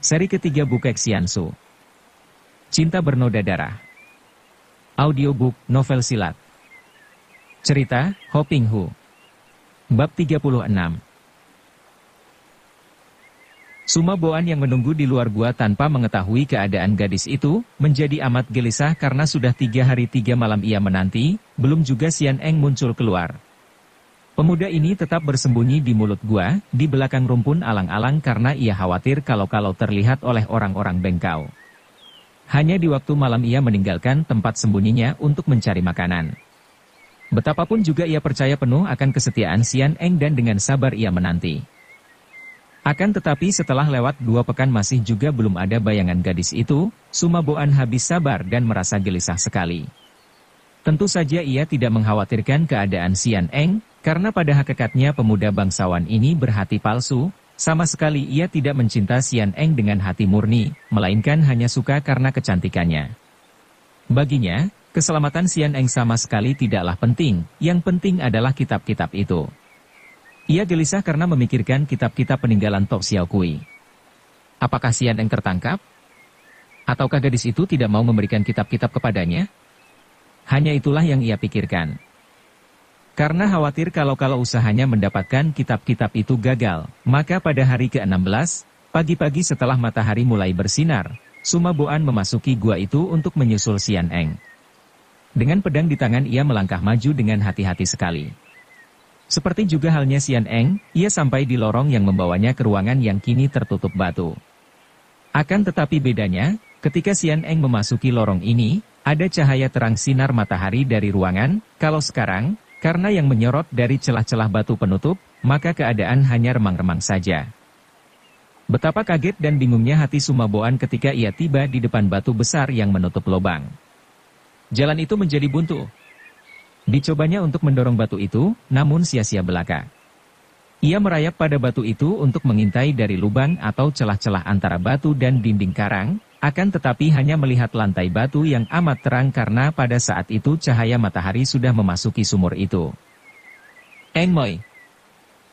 Seri ketiga buku Xiansu. Cinta Bernoda Darah. Audiobook, novel silat. Cerita, Ho Ping Hu. Bab 36. Suma Boan yang menunggu di luar gua tanpa mengetahui keadaan gadis itu, menjadi amat gelisah karena sudah 3 hari 3 malam ia menanti, belum juga Xian Eng muncul keluar. Pemuda ini tetap bersembunyi di mulut gua, di belakang rumpun alang-alang karena ia khawatir kalau terlihat oleh orang-orang bengkau. Hanya di waktu malam ia meninggalkan tempat sembunyinya untuk mencari makanan. Betapapun juga ia percaya penuh akan kesetiaan Xian Eng dan dengan sabar ia menanti. Akan tetapi setelah lewat 2 pekan masih juga belum ada bayangan gadis itu, Suma Boan habis sabar dan merasa gelisah sekali. Tentu saja ia tidak mengkhawatirkan keadaan Xian Eng, karena pada hakikatnya pemuda bangsawan ini berhati palsu, sama sekali ia tidak mencinta Xian Eng dengan hati murni, melainkan hanya suka karena kecantikannya. Baginya, keselamatan Xian Eng sama sekali tidaklah penting, yang penting adalah kitab-kitab itu. Ia gelisah karena memikirkan kitab-kitab peninggalan Tok Xiao Kui. Apakah Xian Eng tertangkap? Ataukah gadis itu tidak mau memberikan kitab-kitab kepadanya? Hanya itulah yang ia pikirkan. Karena khawatir kalau usahanya mendapatkan kitab-kitab itu gagal, maka pada hari ke-16, pagi-pagi setelah matahari mulai bersinar, Suma Boan memasuki gua itu untuk menyusul Xian Eng. Dengan pedang di tangan ia melangkah maju dengan hati-hati sekali. Seperti juga halnya Xian Eng, ia sampai di lorong yang membawanya ke ruangan yang kini tertutup batu. Akan tetapi bedanya, ketika Xian Eng memasuki lorong ini, ada cahaya terang sinar matahari dari ruangan, kalau sekarang, karena yang menyorot dari celah-celah batu penutup, maka keadaan hanya remang-remang saja. Betapa kaget dan bingungnya hati Suma Boan ketika ia tiba di depan batu besar yang menutup lubang. Jalan itu menjadi buntu. Dicobanya untuk mendorong batu itu, namun sia-sia belaka. Ia merayap pada batu itu untuk mengintai dari lubang atau celah-celah antara batu dan dinding karang, akan tetapi hanya melihat lantai batu yang amat terang karena pada saat itu cahaya matahari sudah memasuki sumur itu. Eng Moi.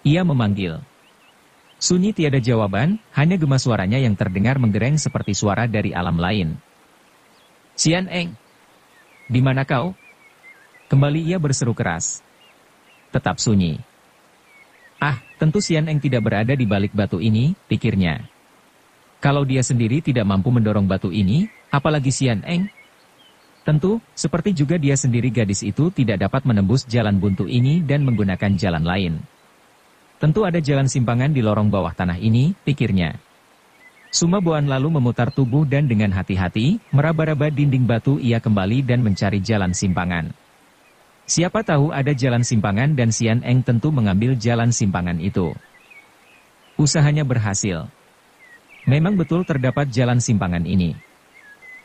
Ia memanggil. Sunyi tiada jawaban, hanya gema suaranya yang terdengar menggereng seperti suara dari alam lain. Xian Eng. Di mana kau? Kembali ia berseru keras. Tetap sunyi. Ah, tentu Xian Eng tidak berada di balik batu ini, pikirnya. Kalau dia sendiri tidak mampu mendorong batu ini, apalagi Xian Eng? Tentu, seperti juga dia sendiri gadis itu tidak dapat menembus jalan buntu ini dan menggunakan jalan lain. Tentu ada jalan simpangan di lorong bawah tanah ini, pikirnya. Suma Boan lalu memutar tubuh dan dengan hati-hati, meraba-raba dinding batu ia kembali dan mencari jalan simpangan. Siapa tahu ada jalan simpangan dan Xian Eng tentu mengambil jalan simpangan itu. Usahanya berhasil. Memang betul terdapat jalan simpangan ini.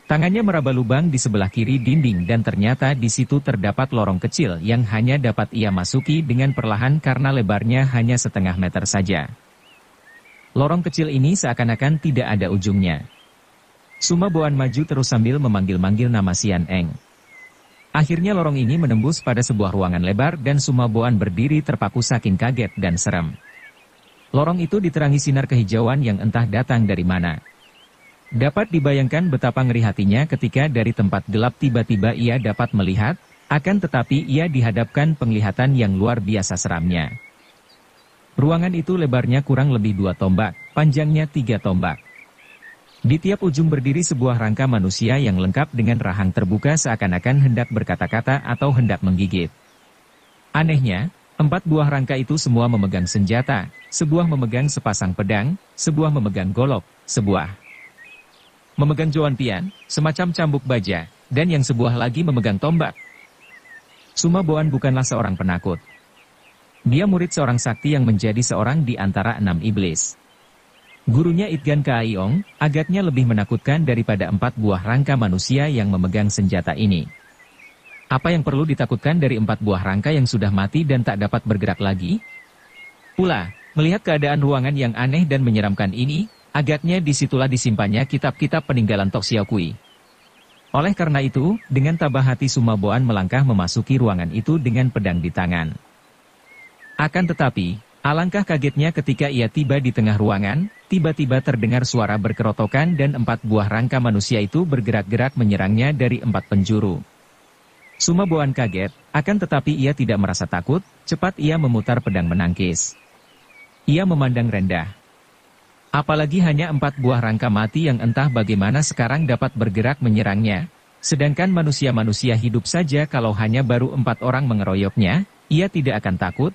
Tangannya meraba lubang di sebelah kiri dinding dan ternyata di situ terdapat lorong kecil yang hanya dapat ia masuki dengan perlahan karena lebarnya hanya setengah meter saja. Lorong kecil ini seakan-akan tidak ada ujungnya. Suma Boan maju terus sambil memanggil-manggil nama Xian Eng. Akhirnya lorong ini menembus pada sebuah ruangan lebar dan Suma Boan berdiri terpaku saking kaget dan serem. Lorong itu diterangi sinar kehijauan yang entah datang dari mana. Dapat dibayangkan betapa ngeri hatinya ketika dari tempat gelap tiba-tiba ia dapat melihat, akan tetapi ia dihadapkan penglihatan yang luar biasa seramnya. Ruangan itu lebarnya kurang lebih 2 tombak, panjangnya 3 tombak. Di tiap ujung berdiri sebuah rangka manusia yang lengkap dengan rahang terbuka seakan-akan hendak berkata-kata atau hendak menggigit. Anehnya, 4 buah rangka itu semua memegang senjata, sebuah memegang sepasang pedang, sebuah memegang golok, sebuah memegang joanpian, semacam cambuk baja, dan yang sebuah lagi memegang tombak. Suma Boan bukanlah seorang penakut. Dia murid seorang sakti yang menjadi seorang di antara 6 iblis. Gurunya Itgan Kaaiong, agaknya lebih menakutkan daripada 4 buah rangka manusia yang memegang senjata ini. Apa yang perlu ditakutkan dari 4 buah rangka yang sudah mati dan tak dapat bergerak lagi? Pula, melihat keadaan ruangan yang aneh dan menyeramkan ini, agaknya disitulah disimpannya kitab-kitab peninggalan Tok Xiao Kui. Oleh karena itu, dengan tabah hati Suma Boan melangkah memasuki ruangan itu dengan pedang di tangan. Akan tetapi, alangkah kagetnya ketika ia tiba di tengah ruangan, tiba-tiba terdengar suara berkerotokan dan 4 buah rangka manusia itu bergerak-gerak menyerangnya dari 4 penjuru. Sumaboan kaget, akan tetapi ia tidak merasa takut, cepat ia memutar pedang menangkis. Ia memandang rendah. Apalagi hanya 4 buah rangka mati yang entah bagaimana sekarang dapat bergerak menyerangnya. Sedangkan manusia-manusia hidup saja kalau hanya baru 4 orang mengeroyoknya, ia tidak akan takut.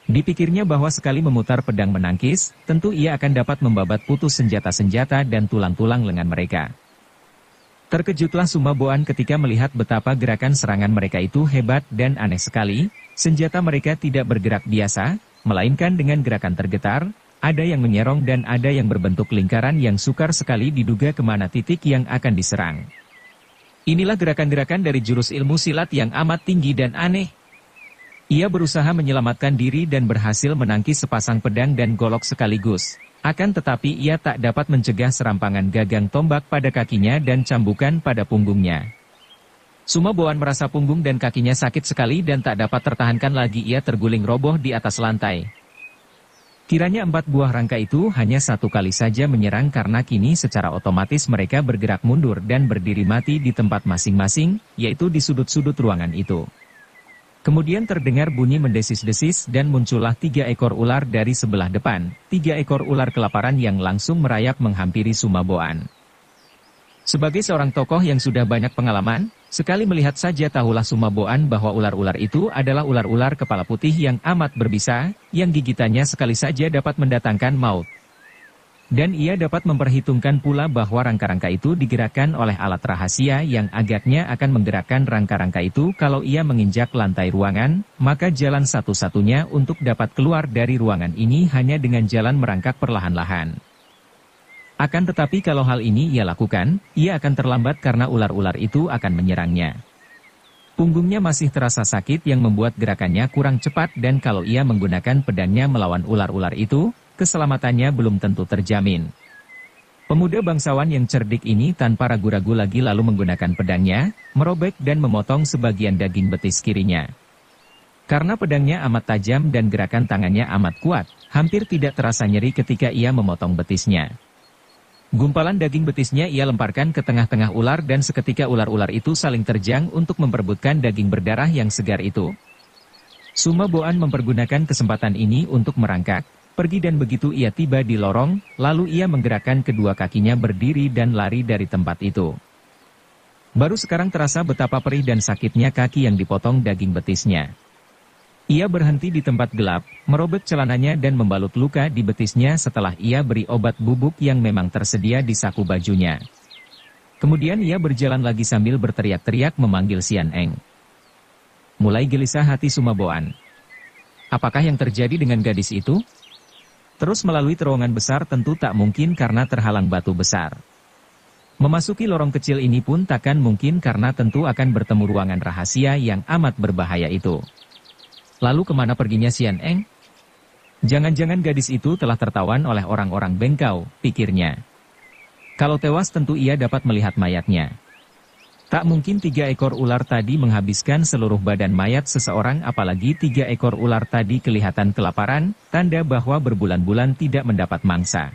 Dipikirnya bahwa sekali memutar pedang menangkis, tentu ia akan dapat membabat putus senjata-senjata dan tulang-tulang lengan mereka. Terkejutlah Sumaboan ketika melihat betapa gerakan serangan mereka itu hebat dan aneh sekali. Senjata mereka tidak bergerak biasa, melainkan dengan gerakan tergetar, ada yang menyerong dan ada yang berbentuk lingkaran yang sukar sekali diduga kemana titik yang akan diserang. Inilah gerakan-gerakan dari jurus ilmu silat yang amat tinggi dan aneh. Ia berusaha menyelamatkan diri dan berhasil menangkis sepasang pedang dan golok sekaligus. Akan tetapi ia tak dapat mencegah serampangan gagang tombak pada kakinya dan cambukan pada punggungnya. Sumaboan merasa punggung dan kakinya sakit sekali dan tak dapat tertahankan lagi, ia terguling roboh di atas lantai. Kiranya 4 buah rangka itu hanya 1 kali saja menyerang karena kini secara otomatis mereka bergerak mundur dan berdiri mati di tempat masing-masing, yaitu di sudut-sudut ruangan itu. Kemudian terdengar bunyi mendesis-desis dan muncullah 3 ekor ular dari sebelah depan, 3 ekor ular kelaparan yang langsung merayap menghampiri Sumaboan. Sebagai seorang tokoh yang sudah banyak pengalaman, sekali melihat saja tahulah Sumaboan bahwa ular-ular itu adalah ular-ular kepala putih yang amat berbisa, yang gigitannya sekali saja dapat mendatangkan maut. Dan ia dapat memperhitungkan pula bahwa rangka-rangka itu digerakkan oleh alat rahasia yang agaknya akan menggerakkan rangka-rangka itu kalau ia menginjak lantai ruangan, maka jalan satu-satunya untuk dapat keluar dari ruangan ini hanya dengan jalan merangkak perlahan-lahan. Akan tetapi kalau hal ini ia lakukan, ia akan terlambat karena ular-ular itu akan menyerangnya. Punggungnya masih terasa sakit yang membuat gerakannya kurang cepat dan kalau ia menggunakan pedangnya melawan ular-ular itu, keselamatannya belum tentu terjamin. Pemuda bangsawan yang cerdik ini tanpa ragu-ragu lagi lalu menggunakan pedangnya, merobek dan memotong sebagian daging betis kirinya. Karena pedangnya amat tajam dan gerakan tangannya amat kuat, hampir tidak terasa nyeri ketika ia memotong betisnya. Gumpalan daging betisnya ia lemparkan ke tengah-tengah ular dan seketika ular-ular itu saling terjang untuk memperebutkan daging berdarah yang segar itu. Sumaboan mempergunakan kesempatan ini untuk merangkak, pergi dan begitu ia tiba di lorong, lalu ia menggerakkan kedua kakinya berdiri dan lari dari tempat itu. Baru sekarang terasa betapa perih dan sakitnya kaki yang dipotong daging betisnya. Ia berhenti di tempat gelap, merobek celananya dan membalut luka di betisnya setelah ia beri obat bubuk yang memang tersedia di saku bajunya. Kemudian ia berjalan lagi sambil berteriak-teriak memanggil Sian Eng. Mulai gelisah hati Sumaboan. Apakah yang terjadi dengan gadis itu? Terus melalui terowongan besar tentu tak mungkin karena terhalang batu besar. Memasuki lorong kecil ini pun takkan mungkin karena tentu akan bertemu ruangan rahasia yang amat berbahaya itu. Lalu kemana perginya Sian Eng? Jangan-jangan gadis itu telah tertawan oleh orang-orang Bengkau, pikirnya. Kalau tewas tentu ia dapat melihat mayatnya. Tak mungkin 3 ekor ular tadi menghabiskan seluruh badan mayat seseorang, apalagi 3 ekor ular tadi kelihatan kelaparan, tanda bahwa berbulan-bulan tidak mendapat mangsa.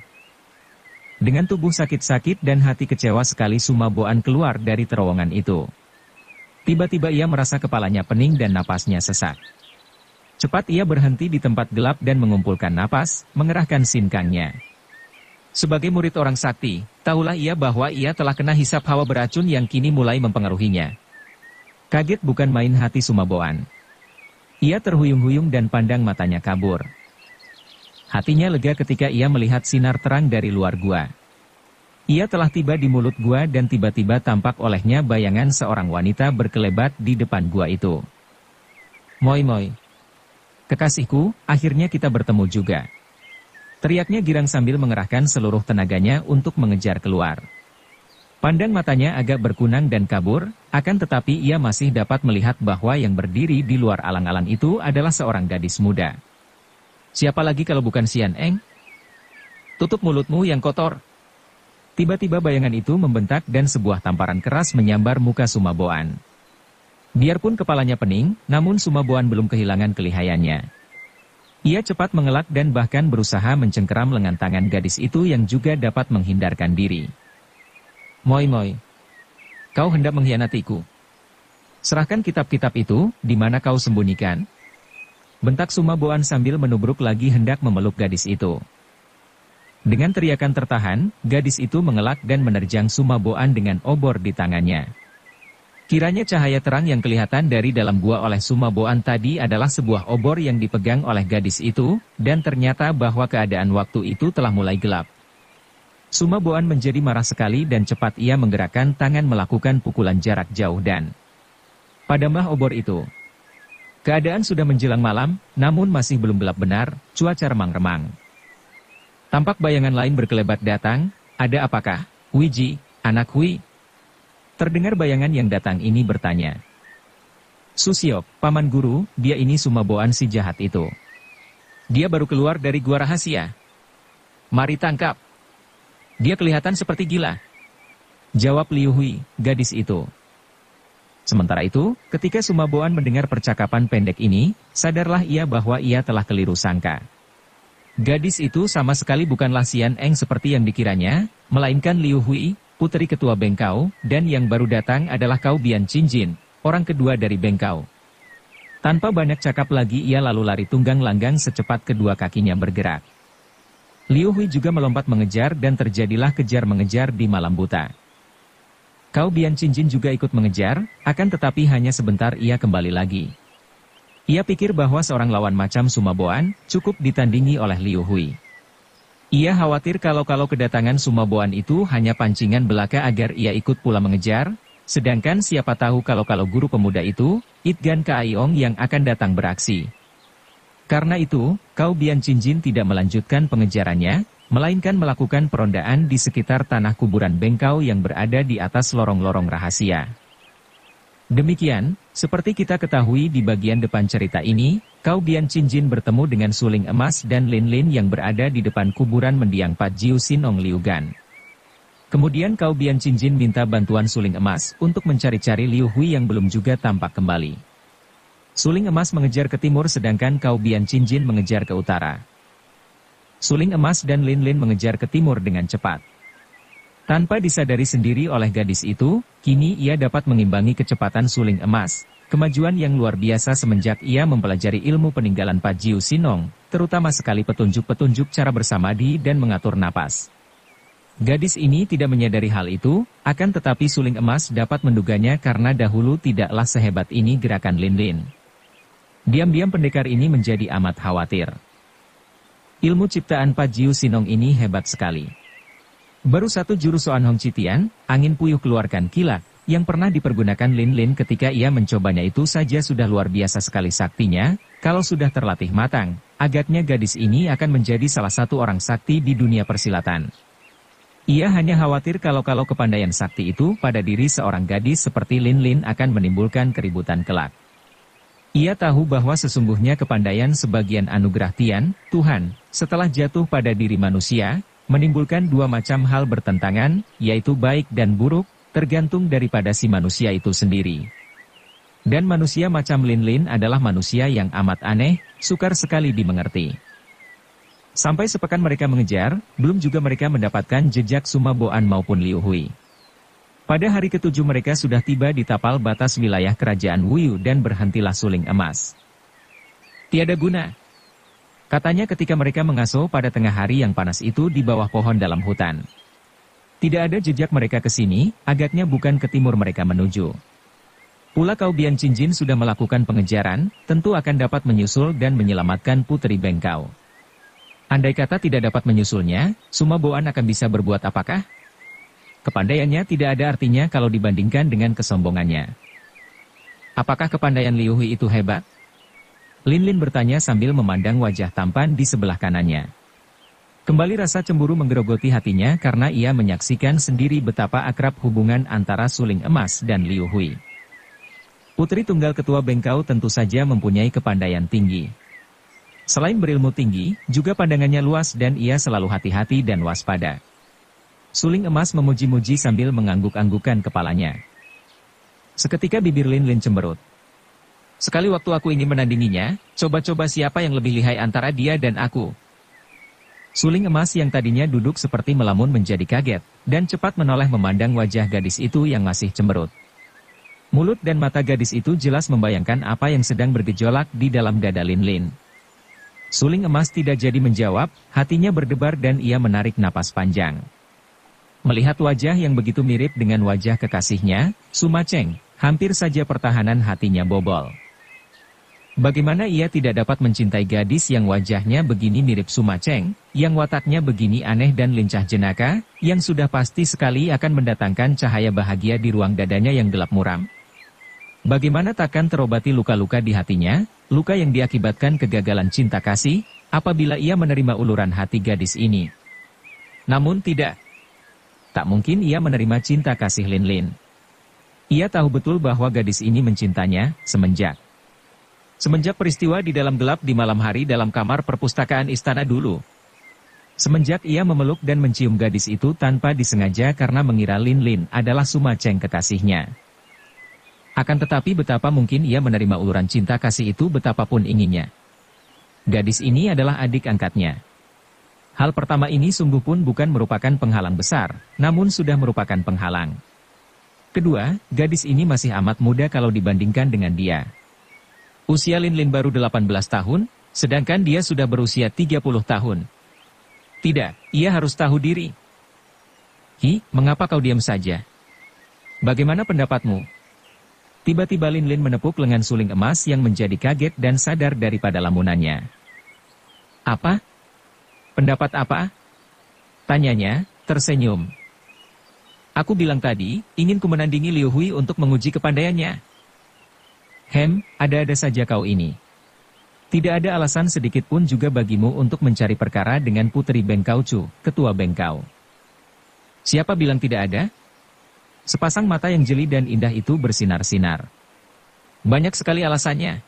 Dengan tubuh sakit-sakit dan hati kecewa sekali Sumaboan keluar dari terowongan itu. Tiba-tiba ia merasa kepalanya pening dan napasnya sesak. Cepat ia berhenti di tempat gelap dan mengumpulkan napas, mengerahkan sinkangnya. Sebagai murid orang sakti, tahulah ia bahwa ia telah kena hisap hawa beracun yang kini mulai mempengaruhinya. Kaget bukan main hati Sumaboan. Ia terhuyung-huyung dan pandang matanya kabur. Hatinya lega ketika ia melihat sinar terang dari luar gua. Ia telah tiba di mulut gua dan tiba-tiba tampak olehnya bayangan seorang wanita berkelebat di depan gua itu. Moi moi. Kekasihku, akhirnya kita bertemu juga. Teriaknya girang sambil mengerahkan seluruh tenaganya untuk mengejar keluar. Pandang matanya agak berkunang dan kabur, akan tetapi ia masih dapat melihat bahwa yang berdiri di luar alang-alang itu adalah seorang gadis muda. Siapa lagi kalau bukan Sian Eng? Tutup mulutmu yang kotor. Tiba-tiba bayangan itu membentak dan sebuah tamparan keras menyambar muka Sumaboan. Biarpun kepalanya pening, namun Sumaboan belum kehilangan kelihayannya. Ia cepat mengelak dan bahkan berusaha mencengkeram lengan tangan gadis itu yang juga dapat menghindarkan diri. Moi moi. Kau hendak mengkhianatiku. Serahkan kitab-kitab itu, di mana kau sembunyikan? Bentak Sumaboan sambil menubruk lagi hendak memeluk gadis itu. Dengan teriakan tertahan, gadis itu mengelak dan menerjang Sumaboan dengan obor di tangannya. Kiranya cahaya terang yang kelihatan dari dalam gua oleh Sumaboan tadi adalah sebuah obor yang dipegang oleh gadis itu, dan ternyata bahwa keadaan waktu itu telah mulai gelap. Sumaboan menjadi marah sekali dan cepat ia menggerakkan tangan melakukan pukulan jarak jauh dan padamlah obor itu. Keadaan sudah menjelang malam, namun masih belum gelap benar, cuaca remang-remang. Tampak bayangan lain berkelebat datang, ada apakah, Wiji, anak Hui? Terdengar bayangan yang datang ini bertanya. Susiok, paman guru, dia ini Sumaboan si jahat itu. Dia baru keluar dari gua rahasia. Mari tangkap. Dia kelihatan seperti gila. Jawab Liu Hui, gadis itu. Sementara itu, ketika Sumaboan mendengar percakapan pendek ini, sadarlah ia bahwa ia telah keliru sangka. Gadis itu sama sekali bukanlah Xian Eng seperti yang dikiranya, melainkan Liu Hui, putri ketua Bengkau, dan yang baru datang adalah Kau Bian Qingjin, orang kedua dari Bengkau. Tanpa banyak cakap lagi ia lalu lari tunggang langgang secepat kedua kakinya bergerak. Liu Hui juga melompat mengejar dan terjadilah kejar-mengejar di malam buta. Kau Bian Qingjin juga ikut mengejar, akan tetapi hanya sebentar ia kembali lagi. Ia pikir bahwa seorang lawan macam Sumaboan cukup ditandingi oleh Liu Hui. Ia khawatir kalau kedatangan Sumaboan itu hanya pancingan belaka agar ia ikut pula mengejar, sedangkan siapa tahu kalau guru pemuda itu, Itgan Kaiyong yang akan datang beraksi. Karena itu, Kau Bian Qingjin tidak melanjutkan pengejarannya, melainkan melakukan perondaan di sekitar tanah kuburan Bengkau yang berada di atas lorong-lorong rahasia. Demikian, seperti kita ketahui di bagian depan cerita ini, Kau Bian Qingjin bertemu dengan suling emas dan Lin Lin yang berada di depan kuburan mendiang Pat Jiu Sinong Liu Gan. Kemudian Kau Bian Qingjin minta bantuan suling emas untuk mencari-cari Liu Hui yang belum juga tampak kembali. Suling emas mengejar ke timur sedangkan Kau Bian Qingjin mengejar ke utara. Suling emas dan Lin Lin mengejar ke timur dengan cepat. Tanpa disadari sendiri oleh gadis itu, kini ia dapat mengimbangi kecepatan suling emas, kemajuan yang luar biasa semenjak ia mempelajari ilmu peninggalan Pat Jiu Sinong, terutama sekali petunjuk-petunjuk cara bersamadi dan mengatur napas. Gadis ini tidak menyadari hal itu, akan tetapi suling emas dapat menduganya karena dahulu tidaklah sehebat ini gerakan Lin Lin. Diam-diam pendekar ini menjadi amat khawatir. Ilmu ciptaan Pat Jiu Sinong ini hebat sekali. Baru satu jurus Soan Hong Citian, angin puyuh keluarkan kilat, yang pernah dipergunakan Lin Lin ketika ia mencobanya itu saja sudah luar biasa sekali saktinya, kalau sudah terlatih matang, agaknya gadis ini akan menjadi salah satu orang sakti di dunia persilatan. Ia hanya khawatir kalau kepandaian sakti itu pada diri seorang gadis seperti Lin Lin akan menimbulkan keributan kelak. Ia tahu bahwa sesungguhnya kepandaian sebagian anugerah Tian, Tuhan, setelah jatuh pada diri manusia, menimbulkan dua macam hal bertentangan, yaitu baik dan buruk, tergantung daripada si manusia itu sendiri. Dan manusia macam Lin Lin adalah manusia yang amat aneh, sukar sekali dimengerti. Sampai sepekan mereka mengejar, belum juga mereka mendapatkan jejak Sumaboan maupun Liu Hui. Pada hari ketujuh mereka sudah tiba di tapal batas wilayah kerajaan Wuyu dan berhentilah suling emas. Tiada guna, katanya ketika mereka mengasuh pada tengah hari yang panas itu di bawah pohon dalam hutan. Tidak ada jejak mereka ke sini, agaknya bukan ke timur mereka menuju. Pula Kau Bian Qingjin sudah melakukan pengejaran, tentu akan dapat menyusul dan menyelamatkan Putri Bengkau. Andai kata tidak dapat menyusulnya, Sumaboan akan bisa berbuat apakah? Kepandaiannya tidak ada artinya kalau dibandingkan dengan kesombongannya. Apakah kepandaian Liu Hui itu hebat? Lin Lin bertanya sambil memandang wajah tampan di sebelah kanannya. Kembali rasa cemburu menggerogoti hatinya karena ia menyaksikan sendiri betapa akrab hubungan antara suling emas dan Liu Hui. Putri tunggal ketua Bengkau tentu saja mempunyai kepandaian tinggi. Selain berilmu tinggi, juga pandangannya luas dan ia selalu hati-hati dan waspada. Suling emas memuji-muji sambil mengangguk-anggukkan kepalanya. Seketika bibir Lin Lin cemberut. Sekali waktu aku ingin menandinginya, coba-coba siapa yang lebih lihai antara dia dan aku. Suling emas yang tadinya duduk seperti melamun menjadi kaget, dan cepat menoleh memandang wajah gadis itu yang masih cemberut. Mulut dan mata gadis itu jelas membayangkan apa yang sedang bergejolak di dalam dada Linlin. Suling emas tidak jadi menjawab, hatinya berdebar dan ia menarik napas panjang. Melihat wajah yang begitu mirip dengan wajah kekasihnya, Suma Cheng, hampir saja pertahanan hatinya bobol. Bagaimana ia tidak dapat mencintai gadis yang wajahnya begini mirip Suma Cheng, yang wataknya begini aneh dan lincah jenaka, yang sudah pasti sekali akan mendatangkan cahaya bahagia di ruang dadanya yang gelap muram? Bagaimana takkan terobati luka-luka di hatinya, luka yang diakibatkan kegagalan cinta kasih, apabila ia menerima uluran hati gadis ini? Namun tidak. Tak mungkin ia menerima cinta kasih Linlin. Ia tahu betul bahwa gadis ini mencintanya, Semenjak peristiwa di dalam gelap di malam hari dalam kamar perpustakaan istana dulu. Semenjak ia memeluk dan mencium gadis itu tanpa disengaja karena mengira Linlin adalah Suma Cheng kekasihnya. Akan tetapi betapa mungkin ia menerima uluran cinta kasih itu betapapun inginnya. Gadis ini adalah adik angkatnya. Hal pertama ini sungguh pun bukan merupakan penghalang besar, namun sudah merupakan penghalang. Kedua, gadis ini masih amat muda kalau dibandingkan dengan dia. Usia Linlin baru 18 tahun, sedangkan dia sudah berusia 30 tahun. Tidak, ia harus tahu diri. Mengapa kau diam saja? Bagaimana pendapatmu? Tiba-tiba Linlin menepuk lengan suling emas yang menjadi kaget dan sadar daripada lamunannya. Apa? Pendapat apa? Tanyanya, tersenyum. Aku bilang tadi, ingin ku menandingi Liu Hui untuk menguji kepandaiannya. Ada-ada saja kau ini. Tidak ada alasan sedikit pun juga bagimu untuk mencari perkara dengan Putri Bengkau Chu, ketua Bengkau. Siapa bilang tidak ada? Sepasang mata yang jeli dan indah itu bersinar-sinar. Banyak sekali alasannya.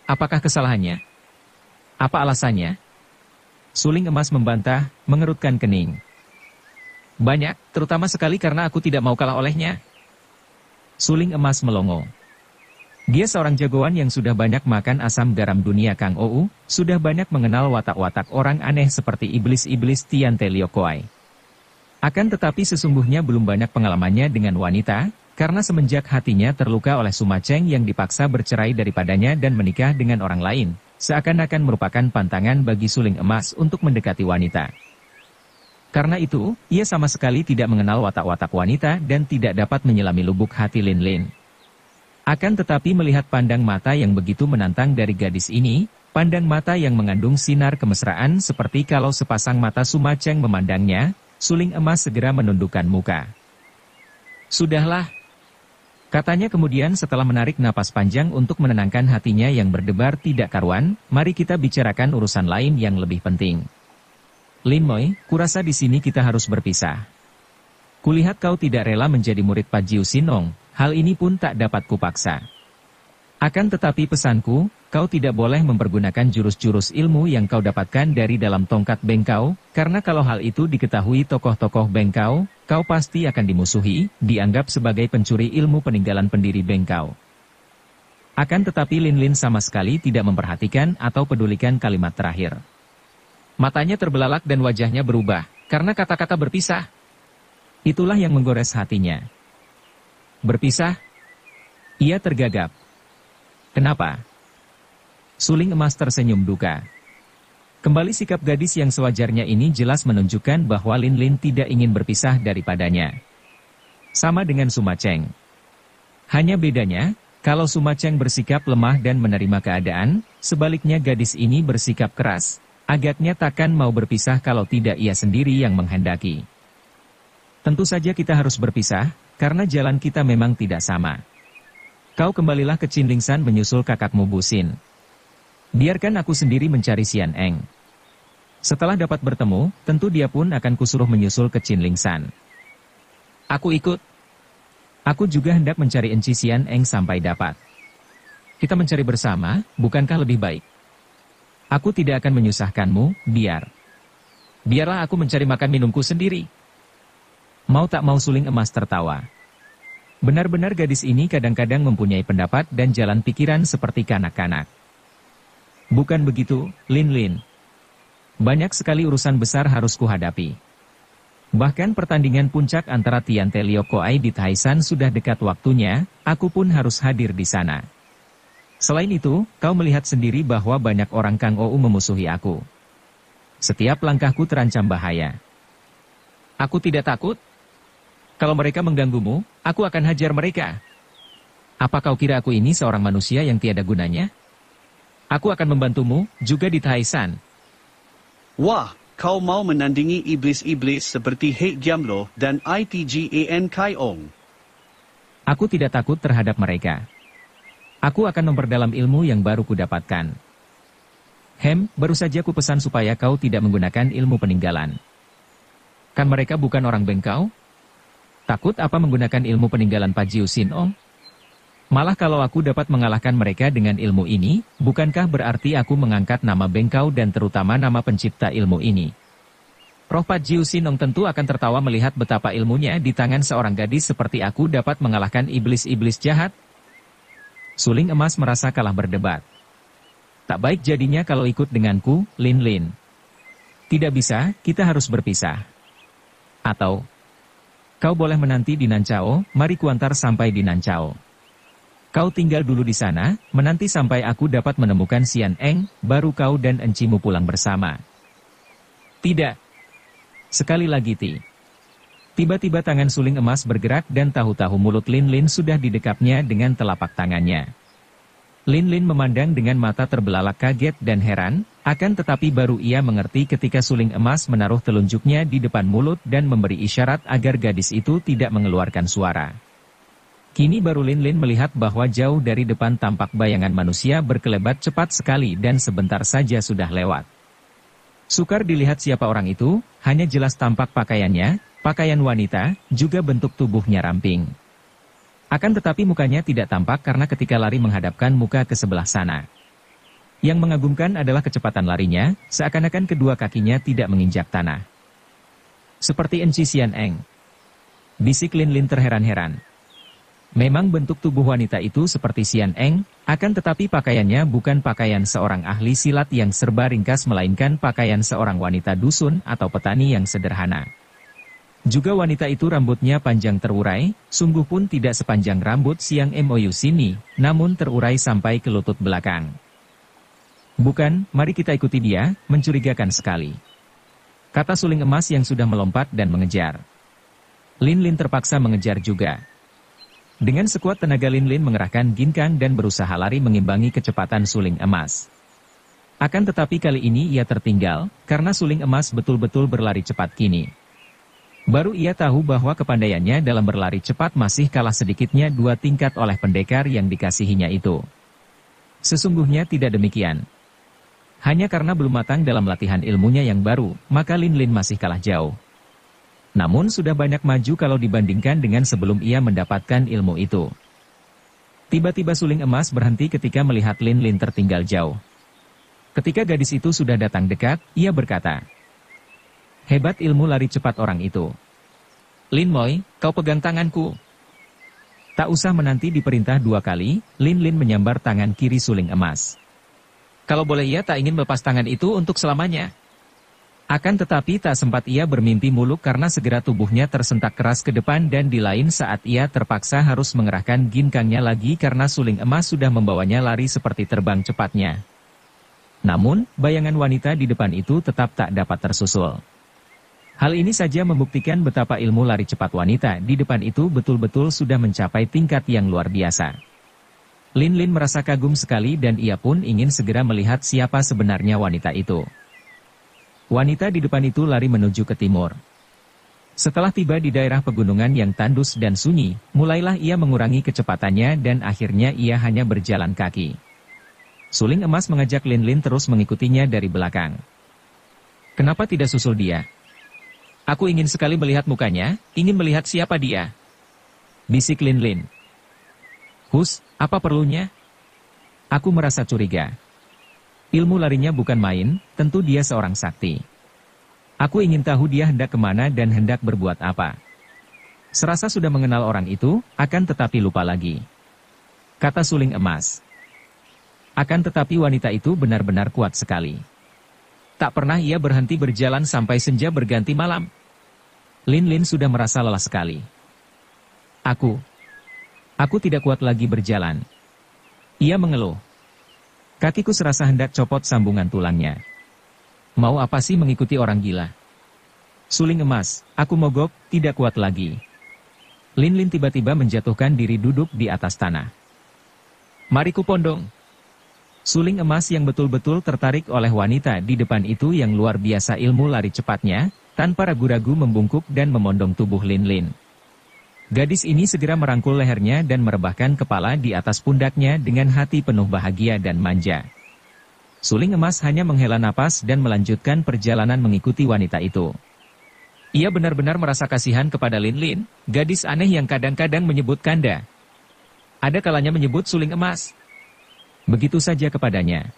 Apakah kesalahannya? Apa alasannya? Suling emas membantah, mengerutkan kening. Banyak, terutama sekali karena aku tidak mau kalah olehnya. Suling emas melongo. Dia seorang jagoan yang sudah banyak makan asam garam dunia Kang Ou, sudah banyak mengenal watak-watak orang aneh seperti iblis-iblis Tian Te Liokoai. Akan tetapi sesungguhnya belum banyak pengalamannya dengan wanita, karena semenjak hatinya terluka oleh Suma Cheng yang dipaksa bercerai daripadanya dan menikah dengan orang lain, seakan-akan merupakan pantangan bagi suling emas untuk mendekati wanita. Karena itu, ia sama sekali tidak mengenal watak-watak wanita dan tidak dapat menyelami lubuk hati Linlin. Akan tetapi melihat pandang mata yang begitu menantang dari gadis ini, pandang mata yang mengandung sinar kemesraan seperti kalau sepasang mata Suma Cheng memandangnya, suling emas segera menundukkan muka. Sudahlah, katanya kemudian setelah menarik napas panjang untuk menenangkan hatinya yang berdebar tidak karuan, mari kita bicarakan urusan lain yang lebih penting. Lin Moi, kurasa di sini kita harus berpisah. Kulihat kau tidak rela menjadi murid Pak Jiu Sinong, hal ini pun tak dapat kupaksa. Akan tetapi pesanku, kau tidak boleh mempergunakan jurus-jurus ilmu yang kau dapatkan dari dalam tongkat Bengkau, karena kalau hal itu diketahui tokoh-tokoh Bengkau, kau pasti akan dimusuhi, dianggap sebagai pencuri ilmu peninggalan pendiri Bengkau. Akan tetapi Linlin sama sekali tidak memperhatikan atau pedulikan kalimat terakhir. Matanya terbelalak dan wajahnya berubah, karena kata-kata berpisah. Itulah yang menggores hatinya. Berpisah? Ia tergagap. Kenapa? Suling emas tersenyum duka. Kembali sikap gadis yang sewajarnya ini jelas menunjukkan bahwa Linlin tidak ingin berpisah daripadanya. Sama dengan Suma Cheng. Hanya bedanya, kalau Suma Cheng bersikap lemah dan menerima keadaan, sebaliknya gadis ini bersikap keras. Agaknya takkan mau berpisah kalau tidak ia sendiri yang menghendaki. Tentu saja kita harus berpisah, karena jalan kita memang tidak sama. Kau kembalilah ke Chinlingsan menyusul kakakmu Busin. Biarkan aku sendiri mencari Xian Eng. Setelah dapat bertemu, tentu dia pun akan kusuruh menyusul ke Chinlingsan. Aku ikut. Aku juga hendak mencari Enci Xian Eng sampai dapat. Kita mencari bersama, bukankah lebih baik? Aku tidak akan menyusahkanmu, biarlah aku mencari makan minumku sendiri. Mau tak mau suling emas tertawa. Benar-benar gadis ini kadang-kadang mempunyai pendapat dan jalan pikiran seperti kanak-kanak. Bukan begitu, Lin Lin. Banyak sekali urusan besar harus kuhadapi. Bahkan pertandingan puncak antara Tian Te Liok Koai di Taisan sudah dekat waktunya, aku pun harus hadir di sana. Selain itu, kau melihat sendiri bahwa banyak orang Kang Ou memusuhi aku. Setiap langkahku terancam bahaya. Aku tidak takut. Kalau mereka mengganggumu, aku akan hajar mereka. Apa kau kira aku ini seorang manusia yang tiada gunanya? Aku akan membantumu, juga di Taisan. Wah, kau mau menandingi iblis-iblis seperti Hek Jamlo dan ITGAN Kai Ong. Aku tidak takut terhadap mereka. Aku akan memperdalam ilmu yang baru kudapatkan. Baru saja ku pesan supaya kau tidak menggunakan ilmu peninggalan. Kan mereka bukan orang bengkau? Takut apa menggunakan ilmu peninggalan Pajiu Sin Ong? Malah kalau aku dapat mengalahkan mereka dengan ilmu ini, bukankah berarti aku mengangkat nama bengkau dan terutama nama pencipta ilmu ini? Roh Pajiu Sin Ong tentu akan tertawa melihat betapa ilmunya di tangan seorang gadis seperti aku dapat mengalahkan iblis-iblis jahat. Suling Emas merasa kalah berdebat. Tak baik jadinya kalau ikut denganku, Lin Lin. Tidak bisa, kita harus berpisah. Atau, kau boleh menanti di Nancao, mari kuantar sampai di Nancao. Kau tinggal dulu di sana, menanti sampai aku dapat menemukan Sian Eng, baru kau dan encimu pulang bersama. Tidak. Sekali lagi Ti. Tiba-tiba tangan Suling Emas bergerak dan tahu-tahu mulut Lin Lin sudah didekapnya dengan telapak tangannya. Lin Lin memandang dengan mata terbelalak kaget dan heran, akan tetapi baru ia mengerti ketika Suling Emas menaruh telunjuknya di depan mulut dan memberi isyarat agar gadis itu tidak mengeluarkan suara. Kini baru Lin Lin melihat bahwa jauh dari depan tampak bayangan manusia berkelebat cepat sekali dan sebentar saja sudah lewat. Sukar dilihat siapa orang itu, hanya jelas tampak pakaiannya, pakaian wanita, juga bentuk tubuhnya ramping. Akan tetapi mukanya tidak tampak karena ketika lari menghadapkan muka ke sebelah sana. Yang mengagumkan adalah kecepatan larinya, seakan-akan kedua kakinya tidak menginjak tanah. Seperti Enci Sian Eng. Bisik Lin Lin terheran-heran. Memang bentuk tubuh wanita itu seperti Sian Eng, akan tetapi pakaiannya bukan pakaian seorang ahli silat yang serba ringkas melainkan pakaian seorang wanita dusun atau petani yang sederhana. Juga wanita itu rambutnya panjang terurai, sungguh pun tidak sepanjang rambut Siang Mou sini, namun terurai sampai ke lutut belakang. Bukan, mari kita ikuti dia, mencurigakan sekali. Kata Suling Emas yang sudah melompat dan mengejar. Lin Lin terpaksa mengejar juga. Dengan sekuat tenaga Lin Lin mengerahkan ginkang dan berusaha lari mengimbangi kecepatan Suling Emas. Akan tetapi kali ini ia tertinggal, karena Suling Emas betul-betul berlari cepat kini. Baru ia tahu bahwa kepandaiannya dalam berlari cepat masih kalah sedikitnya 2 tingkat oleh pendekar yang dikasihinya itu. Sesungguhnya tidak demikian. Hanya karena belum matang dalam latihan ilmunya yang baru, maka Lin Lin masih kalah jauh. Namun sudah banyak maju kalau dibandingkan dengan sebelum ia mendapatkan ilmu itu. Tiba-tiba Suling Emas berhenti ketika melihat Lin Lin tertinggal jauh. Ketika gadis itu sudah datang dekat, ia berkata, "Hebat ilmu lari cepat orang itu. Lin Moi, kau pegang tanganku." Tak usah menanti diperintah 2 kali, Lin Lin menyambar tangan kiri Suling Emas. Kalau boleh ia tak ingin melepas tangan itu untuk selamanya. Akan tetapi tak sempat ia bermimpi muluk karena segera tubuhnya tersentak keras ke depan dan di lain saat ia terpaksa harus mengerahkan ginkangnya lagi karena Suling Emas sudah membawanya lari seperti terbang cepatnya. Namun, bayangan wanita di depan itu tetap tak dapat tersusul. Hal ini saja membuktikan betapa ilmu lari cepat wanita di depan itu betul-betul sudah mencapai tingkat yang luar biasa. Lin Lin merasa kagum sekali dan ia pun ingin segera melihat siapa sebenarnya wanita itu. Wanita di depan itu lari menuju ke timur. Setelah tiba di daerah pegunungan yang tandus dan sunyi, mulailah ia mengurangi kecepatannya dan akhirnya ia hanya berjalan kaki. Suling Emas mengajak Lin Lin terus mengikutinya dari belakang. Kenapa tidak susul dia? Aku ingin sekali melihat mukanya, ingin melihat siapa dia. Bisik Lin Lin. Hus, apa perlunya? Aku merasa curiga. Ilmu larinya bukan main, tentu dia seorang sakti. Aku ingin tahu dia hendak kemana dan hendak berbuat apa. Serasa sudah mengenal orang itu, akan tetapi lupa lagi. Kata suling emas. Akan tetapi wanita itu benar-benar kuat sekali. Tak pernah ia berhenti berjalan sampai senja berganti malam. Lin Lin sudah merasa lelah sekali. Aku tidak kuat lagi berjalan. Ia mengeluh. Kakiku serasa hendak copot sambungan tulangnya. Mau apa sih mengikuti orang gila? Suling emas, aku mogok, tidak kuat lagi. Lin Lin tiba-tiba menjatuhkan diri duduk di atas tanah. Mari ku pondong. Suling emas yang betul-betul tertarik oleh wanita di depan itu yang luar biasa ilmu lari cepatnya, tanpa ragu-ragu membungkuk dan memondong tubuh Lin Lin. Gadis ini segera merangkul lehernya dan merebahkan kepala di atas pundaknya dengan hati penuh bahagia dan manja. Suling emas hanya menghela napas dan melanjutkan perjalanan mengikuti wanita itu. Ia benar-benar merasa kasihan kepada Lin Lin, gadis aneh yang kadang-kadang menyebut kanda. Ada kalanya menyebut suling emas. Begitu saja kepadanya.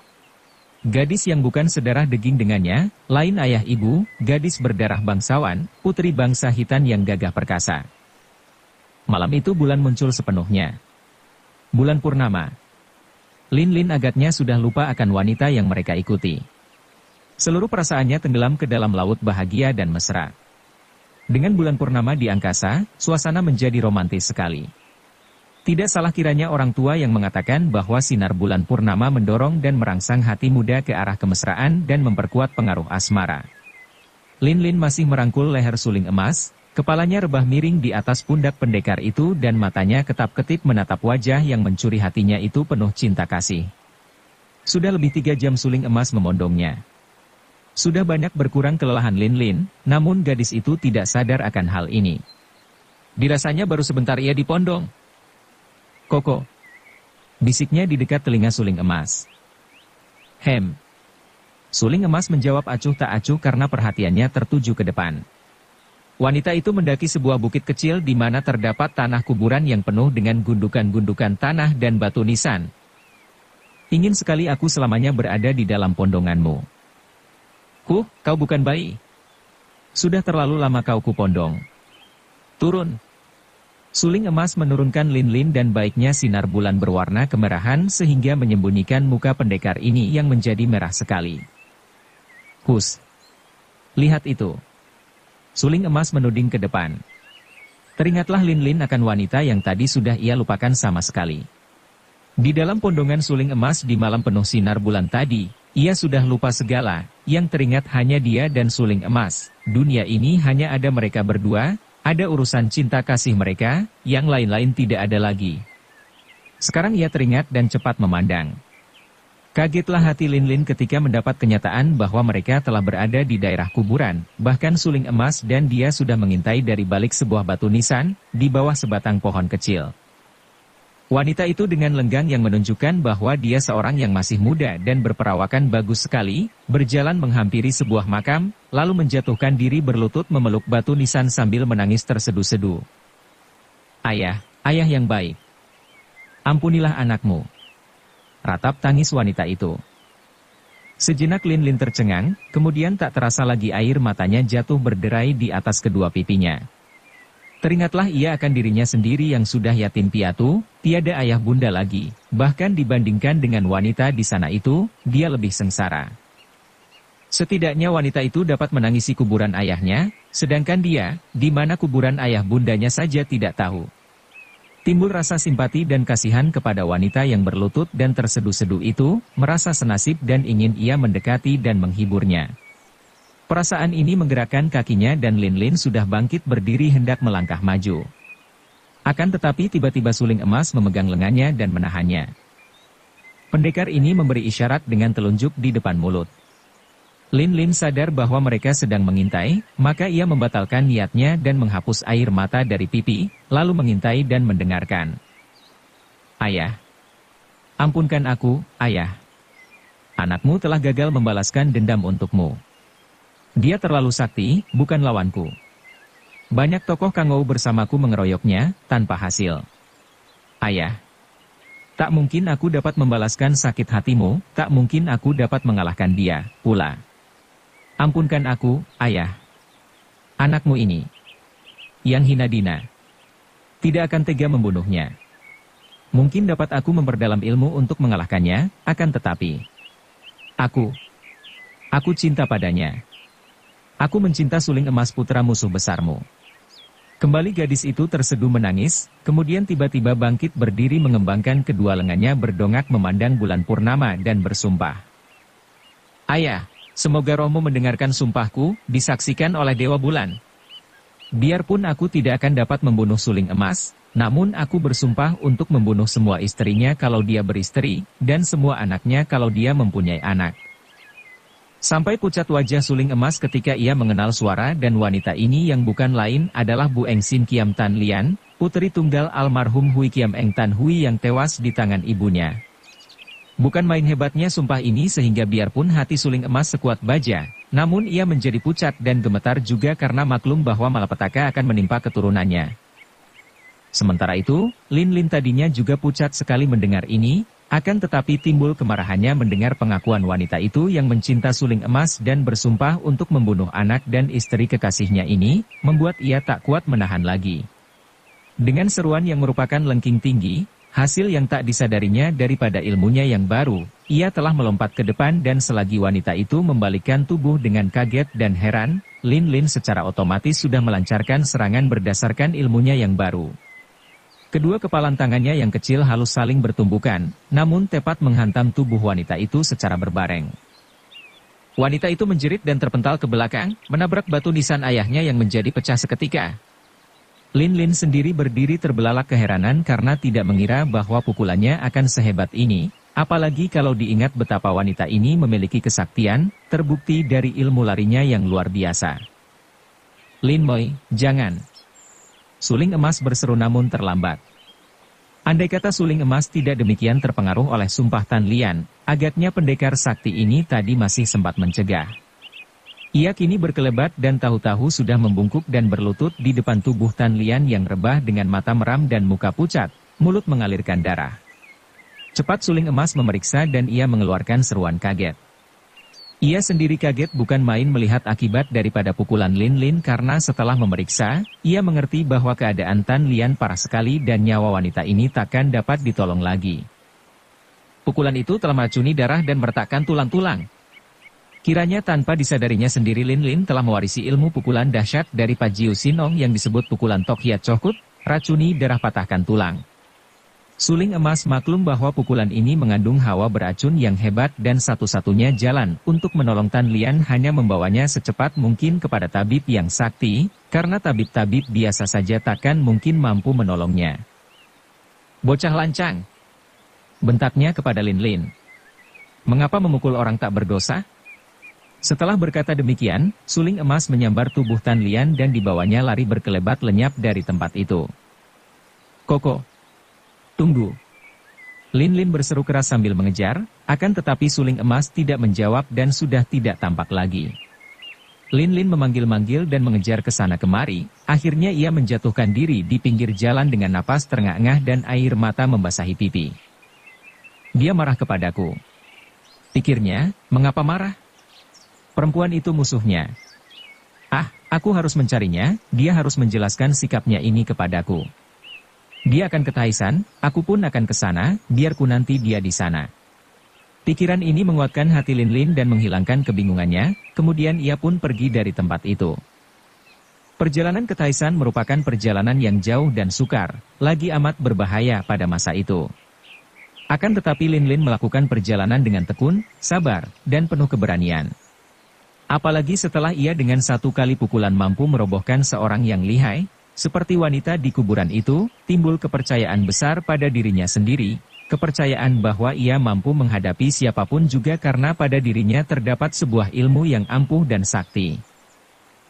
Gadis yang bukan sedarah daging dengannya, lain ayah ibu, gadis berdarah bangsawan, putri bangsa Hitan yang gagah perkasa. Malam itu bulan muncul sepenuhnya. Bulan purnama. Lin Lin agaknya sudah lupa akan wanita yang mereka ikuti. Seluruh perasaannya tenggelam ke dalam laut bahagia dan mesra. Dengan bulan purnama di angkasa, suasana menjadi romantis sekali. Tidak salah kiranya orang tua yang mengatakan bahwa sinar bulan purnama mendorong dan merangsang hati muda ke arah kemesraan dan memperkuat pengaruh asmara. Lin Lin masih merangkul leher suling emas, kepalanya rebah miring di atas pundak pendekar itu dan matanya ketap-ketip menatap wajah yang mencuri hatinya itu penuh cinta kasih. Sudah lebih 3 jam suling emas memondongnya. Sudah banyak berkurang kelelahan Lin Lin, namun gadis itu tidak sadar akan hal ini. Dirasanya baru sebentar ia dipondong. Koko. Bisiknya di dekat telinga suling emas. Hem. Suling emas menjawab acuh tak acuh karena perhatiannya tertuju ke depan. Wanita itu mendaki sebuah bukit kecil di mana terdapat tanah kuburan yang penuh dengan gundukan-gundukan tanah dan batu nisan. Ingin sekali aku selamanya berada di dalam pondonganmu. Kau bukan bayi. Sudah terlalu lama kau kupondong. Turun. Suling emas menurunkan Lin Lin dan baiknya sinar bulan berwarna kemerahan sehingga menyembunyikan muka pendekar ini yang menjadi merah sekali. Hus. Lihat itu. Suling emas menuding ke depan. Teringatlah Lin Lin akan wanita yang tadi sudah ia lupakan sama sekali. Di dalam pondongan suling emas di malam penuh sinar bulan tadi, ia sudah lupa segala, yang teringat hanya dia dan suling emas. Dunia ini hanya ada mereka berdua, ada urusan cinta kasih mereka, yang lain-lain tidak ada lagi. Sekarang ia teringat dan cepat memandang. Kagetlah hati Lin Lin ketika mendapat kenyataan bahwa mereka telah berada di daerah kuburan, bahkan suling emas dan dia sudah mengintai dari balik sebuah batu nisan, di bawah sebatang pohon kecil. Wanita itu dengan lenggang yang menunjukkan bahwa dia seorang yang masih muda dan berperawakan bagus sekali, berjalan menghampiri sebuah makam, lalu menjatuhkan diri berlutut memeluk batu nisan sambil menangis tersedu-sedu. Ayah yang baik. Ampunilah anakmu. Ratap tangis wanita itu. Sejenak Lin Lin tercengang, kemudian tak terasa lagi air matanya jatuh berderai di atas kedua pipinya. Teringatlah ia akan dirinya sendiri yang sudah yatim piatu, tiada ayah bunda lagi, bahkan dibandingkan dengan wanita di sana itu, dia lebih sengsara. Setidaknya wanita itu dapat menangisi kuburan ayahnya, sedangkan dia, di mana kuburan ayah bundanya saja tidak tahu. Timbul rasa simpati dan kasihan kepada wanita yang berlutut dan tersedu-sedu itu, merasa senasib dan ingin ia mendekati dan menghiburnya. Perasaan ini menggerakkan kakinya dan Lin Lin sudah bangkit berdiri hendak melangkah maju. Akan tetapi tiba-tiba suling emas memegang lengannya dan menahannya. Pendekar ini memberi isyarat dengan telunjuk di depan mulut. Lin Lin sadar bahwa mereka sedang mengintai, maka ia membatalkan niatnya dan menghapus air mata dari pipi, lalu mengintai dan mendengarkan. Ayah. Ampunkan aku, ayah. Anakmu telah gagal membalaskan dendam untukmu. Dia terlalu sakti, bukan lawanku. Banyak tokoh Kangou bersamaku mengeroyoknya, tanpa hasil. Ayah. Tak mungkin aku dapat membalaskan sakit hatimu, tak mungkin aku dapat mengalahkan dia, pula. Ampunkan aku, ayah. Anakmu ini. Yang hina dina. tidak akan tega membunuhnya. Mungkin dapat aku memperdalam ilmu untuk mengalahkannya, akan tetapi aku cinta padanya. Aku mencinta suling emas putra musuh besarmu. Kembali gadis itu terseduh menangis, kemudian tiba-tiba bangkit berdiri mengembangkan kedua lengannya berdongak memandang bulan purnama dan bersumpah. Ayah, semoga rohmu mendengarkan sumpahku, disaksikan oleh Dewa Bulan. Biarpun aku tidak akan dapat membunuh suling emas, namun aku bersumpah untuk membunuh semua istrinya kalau dia beristri, dan semua anaknya kalau dia mempunyai anak. Sampai pucat wajah suling emas ketika ia mengenal suara dan wanita ini yang bukan lain adalah Bu Eng Sin Kiam Tan Lian, putri tunggal almarhum Hui Kiam Eng Tan Hui yang tewas di tangan ibunya. Bukan main hebatnya sumpah ini sehingga biarpun hati suling emas sekuat baja, namun ia menjadi pucat dan gemetar juga karena maklum bahwa malapetaka akan menimpa keturunannya. Sementara itu, Lin Lin tadinya juga pucat sekali mendengar ini, akan tetapi timbul kemarahannya mendengar pengakuan wanita itu yang mencinta suling emas dan bersumpah untuk membunuh anak dan istri kekasihnya ini, membuat ia tak kuat menahan lagi. Dengan seruan yang merupakan lengking tinggi, hasil yang tak disadarinya daripada ilmunya yang baru, ia telah melompat ke depan dan selagi wanita itu membalikkan tubuh dengan kaget dan heran, Lin Lin secara otomatis sudah melancarkan serangan berdasarkan ilmunya yang baru. Kedua kepalan tangannya yang kecil halus saling bertumbukan, namun tepat menghantam tubuh wanita itu secara berbareng. Wanita itu menjerit dan terpental ke belakang, menabrak batu nisan ayahnya yang menjadi pecah seketika. Lin Lin sendiri berdiri terbelalak keheranan karena tidak mengira bahwa pukulannya akan sehebat ini, apalagi kalau diingat betapa wanita ini memiliki kesaktian, terbukti dari ilmu larinya yang luar biasa. Lin Moi, jangan! Suling emas berseru namun terlambat. Andai kata suling emas tidak demikian terpengaruh oleh sumpah Tan Lian, agaknya pendekar sakti ini tadi masih sempat mencegah. Ia kini berkelebat dan tahu-tahu sudah membungkuk dan berlutut di depan tubuh Tan Lian yang rebah dengan mata meram dan muka pucat, mulut mengalirkan darah. Cepat suling emas memeriksa dan ia mengeluarkan seruan kaget. Ia sendiri kaget bukan main melihat akibat daripada pukulan Lin Lin karena setelah memeriksa, ia mengerti bahwa keadaan Tan Lian parah sekali dan nyawa wanita ini takkan dapat ditolong lagi. Pukulan itu telah meracuni darah dan meretakkan tulang-tulang. Kiranya tanpa disadarinya sendiri Lin Lin telah mewarisi ilmu pukulan dahsyat dari Pajiu Sinong yang disebut pukulan Tok Hiat Chohkut, racuni darah patahkan tulang. Suling emas maklum bahwa pukulan ini mengandung hawa beracun yang hebat dan satu-satunya jalan untuk menolong Tan Lian hanya membawanya secepat mungkin kepada tabib yang sakti, karena tabib-tabib biasa saja takkan mungkin mampu menolongnya. Bocah lancang! Bentaknya kepada Lin Lin. Mengapa memukul orang tak berdosa? Setelah berkata demikian, suling emas menyambar tubuh Tan Lian dan dibawanya lari berkelebat lenyap dari tempat itu. Koko! Tunggu. Lin Lin berseru keras sambil mengejar, akan tetapi suling emas tidak menjawab dan sudah tidak tampak lagi. Lin Lin memanggil-manggil dan mengejar ke sana kemari, akhirnya ia menjatuhkan diri di pinggir jalan dengan napas terengah-engah dan air mata membasahi pipi. Dia marah kepadaku. Pikirnya, mengapa marah? Perempuan itu musuhnya. Aku harus mencarinya, dia harus menjelaskan sikapnya ini kepadaku. Dia akan ke Taisan, aku pun akan ke sana, biarku nanti dia di sana. Pikiran ini menguatkan hati Lin Lin dan menghilangkan kebingungannya, kemudian ia pun pergi dari tempat itu. Perjalanan ke Taisan merupakan perjalanan yang jauh dan sukar, lagi amat berbahaya pada masa itu. Akan tetapi Lin Lin melakukan perjalanan dengan tekun, sabar, dan penuh keberanian. Apalagi setelah ia dengan satu kali pukulan mampu merobohkan seorang yang lihai, seperti wanita di kuburan itu, timbul kepercayaan besar pada dirinya sendiri, kepercayaan bahwa ia mampu menghadapi siapapun juga karena pada dirinya terdapat sebuah ilmu yang ampuh dan sakti.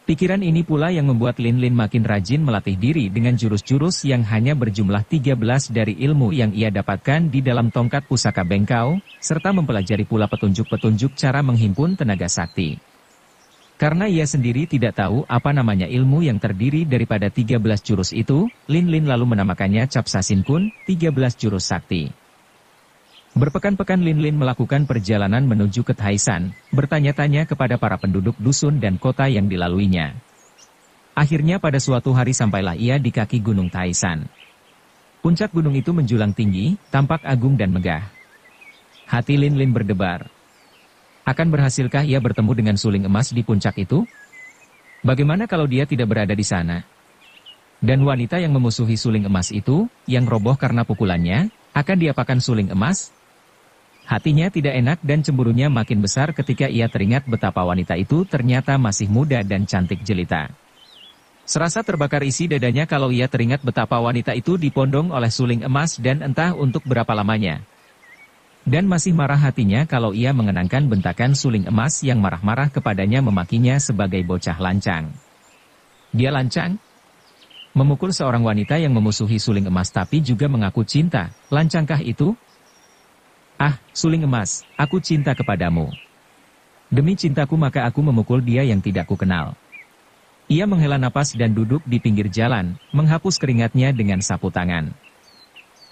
Pikiran ini pula yang membuat Lin Lin makin rajin melatih diri dengan jurus-jurus yang hanya berjumlah 13 dari ilmu yang ia dapatkan di dalam tongkat pusaka bengkau, serta mempelajari pula petunjuk-petunjuk cara menghimpun tenaga sakti. Karena ia sendiri tidak tahu apa namanya ilmu yang terdiri daripada 13 jurus itu, Lin Lin lalu menamakannya Cap Sasin Kun, 13 jurus sakti. Berpekan-pekan Lin Lin melakukan perjalanan menuju ke Taisan, bertanya-tanya kepada para penduduk dusun dan kota yang dilaluinya. Akhirnya pada suatu hari sampailah ia di kaki Gunung Taishan. Puncak gunung itu menjulang tinggi, tampak agung dan megah. Hati Lin Lin berdebar. Akan berhasilkah ia bertemu dengan suling emas di puncak itu? Bagaimana kalau dia tidak berada di sana? Dan wanita yang memusuhi suling emas itu, yang roboh karena pukulannya, akan diapakan suling emas? Hatinya tidak enak dan cemburunya makin besar ketika ia teringat betapa wanita itu ternyata masih muda dan cantik jelita. Serasa terbakar isi dadanya kalau ia teringat betapa wanita itu dipondong oleh suling emas dan entah untuk berapa lamanya. Dan masih marah hatinya kalau ia mengenangkan bentakan suling emas yang marah-marah kepadanya memakinya sebagai bocah lancang. Dia lancang? Memukul seorang wanita yang memusuhi suling emas tapi juga mengaku cinta, lancangkah itu? Ah, suling emas, aku cinta kepadamu. Demi cintaku maka aku memukul dia yang tidak kukenal. Ia menghela napas dan duduk di pinggir jalan, menghapus keringatnya dengan sapu tangan.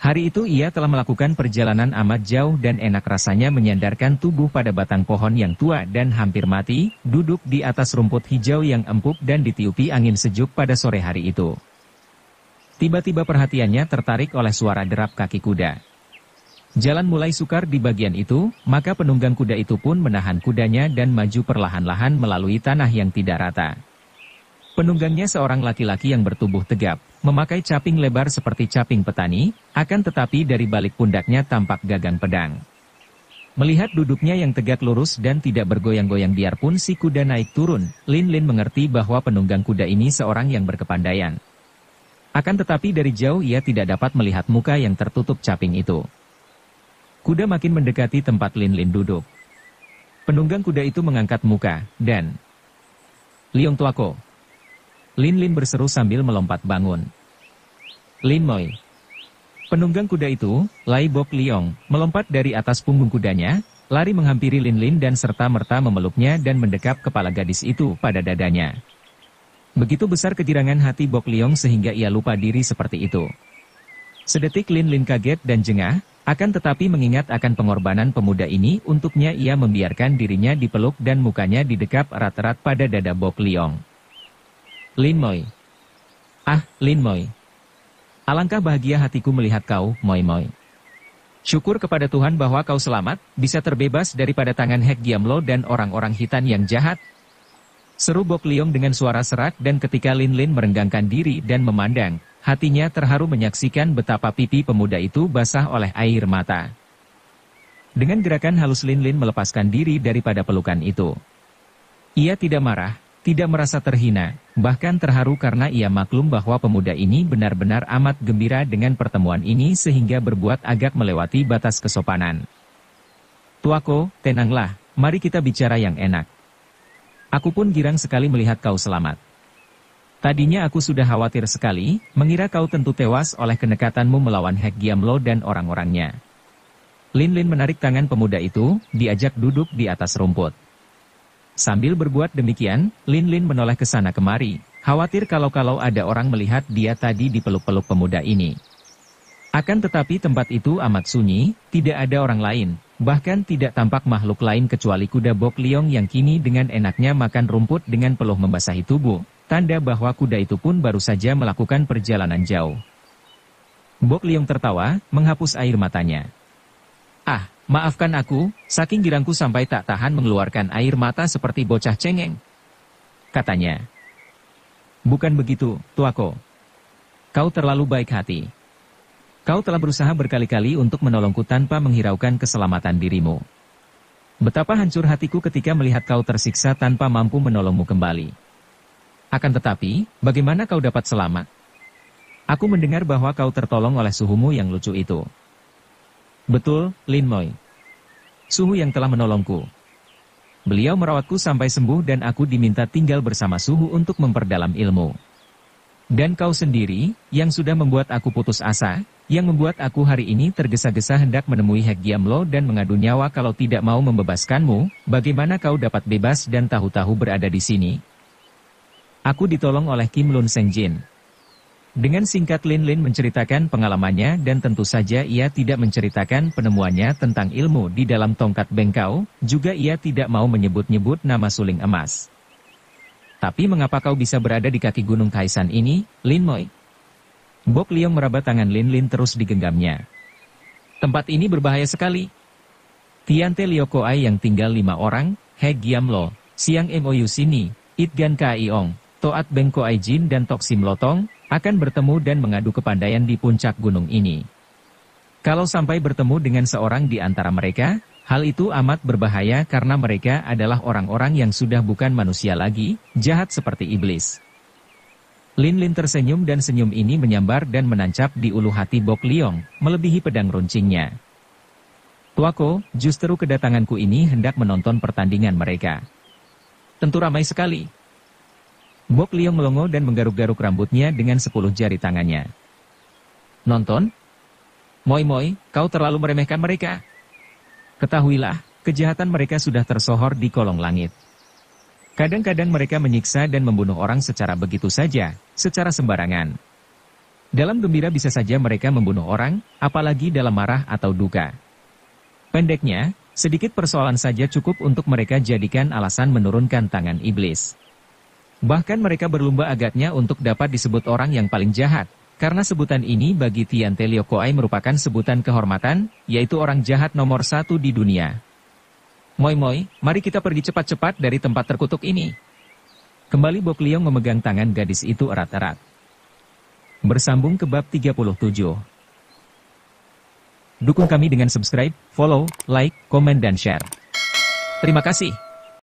Hari itu ia telah melakukan perjalanan amat jauh dan enak rasanya menyandarkan tubuh pada batang pohon yang tua dan hampir mati, duduk di atas rumput hijau yang empuk dan ditiupi angin sejuk pada sore hari itu. Tiba-tiba perhatiannya tertarik oleh suara derap kaki kuda. Jalan mulai sukar di bagian itu, maka penunggang kuda itu pun menahan kudanya dan maju perlahan-lahan melalui tanah yang tidak rata. Penunggangnya seorang laki-laki yang bertubuh tegap, memakai caping lebar seperti caping petani, akan tetapi dari balik pundaknya tampak gagang pedang. Melihat duduknya yang tegak lurus dan tidak bergoyang-goyang biarpun si kuda naik turun, Lin Lin mengerti bahwa penunggang kuda ini seorang yang berkepandaian. Akan tetapi dari jauh ia tidak dapat melihat muka yang tertutup caping itu. Kuda makin mendekati tempat Lin Lin duduk. Penunggang kuda itu mengangkat muka, dan "Liong tuako." Lin Lin berseru sambil melompat bangun. "Lin Moi." Penunggang kuda itu, Lai Bok Liong, melompat dari atas punggung kudanya, lari menghampiri Lin Lin dan serta-merta memeluknya dan mendekap kepala gadis itu pada dadanya. Begitu besar kegirangan hati Bok Liong sehingga ia lupa diri seperti itu. Sedetik Lin Lin kaget dan jengah, akan tetapi mengingat akan pengorbanan pemuda ini, untuknya ia membiarkan dirinya dipeluk dan mukanya didekap erat-erat pada dada Bok Liong. "Lin Moi." "Ah, Lin Moi. Alangkah bahagia hatiku melihat kau, Moi Moi. Syukur kepada Tuhan bahwa kau selamat, bisa terbebas daripada tangan Hek Giamlo dan orang-orang hitan yang jahat." Seru Bok Liong dengan suara serak dan ketika Lin Lin merenggangkan diri dan memandang, hatinya terharu menyaksikan betapa pipi pemuda itu basah oleh air mata. Dengan gerakan halus Lin Lin melepaskan diri daripada pelukan itu. Ia tidak marah, tidak merasa terhina, bahkan terharu karena ia maklum bahwa pemuda ini benar-benar amat gembira dengan pertemuan ini sehingga berbuat agak melewati batas kesopanan. "Tuako, tenanglah, mari kita bicara yang enak. Aku pun girang sekali melihat kau selamat. Tadinya aku sudah khawatir sekali, mengira kau tentu tewas oleh kenekatanmu melawan Hek Giamlo dan orang-orangnya." Lin Lin menarik tangan pemuda itu, diajak duduk di atas rumput. Sambil berbuat demikian, Lin Lin menoleh ke sana kemari, khawatir kalau ada orang melihat dia tadi dipeluk-peluk pemuda ini. Akan tetapi tempat itu amat sunyi, tidak ada orang lain, bahkan tidak tampak makhluk lain kecuali kuda Bok Liong yang kini dengan enaknya makan rumput dengan peluh membasahi tubuh, tanda bahwa kuda itu pun baru saja melakukan perjalanan jauh. Bok Liong tertawa, menghapus air matanya. "Ah, maafkan aku, saking girangku sampai tak tahan mengeluarkan air mata seperti bocah cengeng," katanya. "Bukan begitu, Tuako. Kau terlalu baik hati. Kau telah berusaha berkali-kali untuk menolongku tanpa menghiraukan keselamatan dirimu. Betapa hancur hatiku ketika melihat kau tersiksa tanpa mampu menolongmu kembali. Akan tetapi, bagaimana kau dapat selamat? Aku mendengar bahwa kau tertolong oleh suhumu yang lucu itu." "Betul, Lin Moi. Suhu yang telah menolongku. Beliau merawatku sampai sembuh dan aku diminta tinggal bersama Suhu untuk memperdalam ilmu. Dan kau sendiri, yang sudah membuat aku putus asa, yang membuat aku hari ini tergesa-gesa hendak menemui Hek Giamlo dan mengadu nyawa kalau tidak mau membebaskanmu, bagaimana kau dapat bebas dan tahu-tahu berada di sini? Aku ditolong oleh Kim Lun Seng Jin." Dengan singkat Lin Lin menceritakan pengalamannya dan tentu saja ia tidak menceritakan penemuannya tentang ilmu di dalam tongkat bengkau, juga ia tidak mau menyebut-nyebut nama suling emas. Tapi mengapa kau bisa berada di kaki gunung Kaisan ini, Lin Moi? Bok Liong meraba tangan Lin Lin terus digenggamnya. Tempat ini berbahaya sekali. Tiante Liokoai yang tinggal 5 orang, He Giamlo, Siang Mou Sini, Itgan Kaiong, Toat Beng Koai Jin dan Toksim Lotong, akan bertemu dan mengadu kepandaian di puncak gunung ini. Kalau sampai bertemu dengan seorang di antara mereka, hal itu amat berbahaya karena mereka adalah orang-orang yang sudah bukan manusia lagi, jahat seperti iblis. Lin Lin tersenyum dan senyum ini menyambar dan menancap di ulu hati Bok Liong, melebihi pedang runcingnya. Tuako, justru kedatanganku ini hendak menonton pertandingan mereka. Tentu ramai sekali. Bok Liong melongo dan menggaruk-garuk rambutnya dengan 10 jari tangannya. Nonton? Moi Moi, kau terlalu meremehkan mereka. Ketahuilah, kejahatan mereka sudah tersohor di kolong langit. Kadang-kadang mereka menyiksa dan membunuh orang secara begitu saja, secara sembarangan. Dalam gembira bisa saja mereka membunuh orang, apalagi dalam marah atau duka. Pendeknya, sedikit persoalan saja cukup untuk mereka jadikan alasan menurunkan tangan iblis. Bahkan mereka berlomba agaknya untuk dapat disebut orang yang paling jahat. Karena sebutan ini bagi Tiante Liokoai merupakan sebutan kehormatan, yaitu orang jahat nomor 1 di dunia. Moi Moi, mari kita pergi cepat-cepat dari tempat terkutuk ini. Kembali Bok Liong memegang tangan gadis itu erat-erat. Bersambung ke bab 37. Dukung kami dengan subscribe, follow, like, komen dan share. Terima kasih.